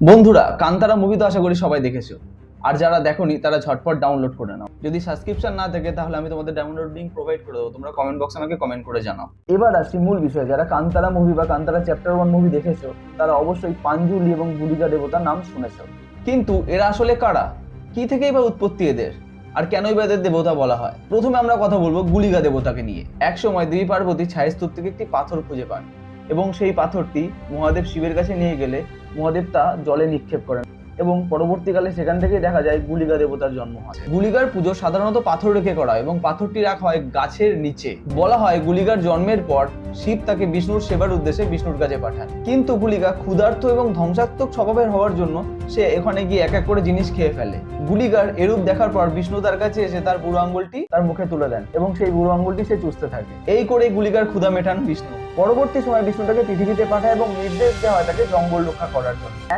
বন্ধুরা, কান্তারা মুভি তো আশা করি সবাই দেখেছো। আর যারা দেখোনি তারা ঝটপট ডাউনলোড করে নাও। যদি সাবস্ক্রিপশন না থাকে তাহলে আমি তোমাদের ডাউনলোড লিংক প্রোভাইড করে দেবো, তোমরা কমেন্ট বক্সে আমাকে কমেন্ট করে জানাও। এবার আসছি মূল বিষয়ে। যারা কান্তারা মুভি বা কান্তারা চ্যাপ্টার 1 মুভি দেখেছো তারা অবশ্যই পাঞ্জুলি এবং গুলিকা দেবতার নাম শুনেছো। কিন্তু এরা আসলে কারা, কি থেকেই বা উৎপত্তি এদের, আর কেনই বা এদের দেবতা বলা হয়? প্রথমে আমরা কথা বলবো গুলিকা দেবতাকে নিয়ে। একসময় দেবী পার্বতী ছায়াস্তূপ থেকে একটি পাথর খুঁজে পান এবং সেই পাথরটি মহাদেব শিবের কাছে নিয়ে গেলে মহাদেব তা জলে নিক্ষেপ করেন এবং পরবর্তীকালে সেখান থেকে দেখা যায় গুলিকা দেবতার জন্ম হয়। গুলিকার পুজো সাধারণত পাথর রেখে করা হয় এবং পাথরটি রাখা হয় গাছের নিচে। বলা হয় গুলিকার জন্মের পর শিব তাকে বিষ্ণুর সেবার উদ্দেশ্যে বিষ্ণুর কাছে পাঠান, কিন্তু গুলিকা ক্ষুধার্ত এবং ধ্বংসাত্মক স্বভাবের হওয়ার জন্য সে এখানে গিয়ে এক এক করে জিনিস খেয়ে ফেলে। গুলিকার এরূপ দেখার পর বিষ্ণু তার কাছে এসে তার বুড়ো আঙ্গুলটি তার মুখে তুলে দেন এবং সেই বুড়ো আঙ্গুলটি সে চুষতে থাকে। এই করে গুলিকার ক্ষুধা মেটান বিষ্ণু। পরবর্তী সময় বিষ্ণু তাকে পৃথিবীতে পাঠায় এবং নির্দেশ দেওয়া হয় তাকে জঙ্গল রক্ষা করার জন্য। এক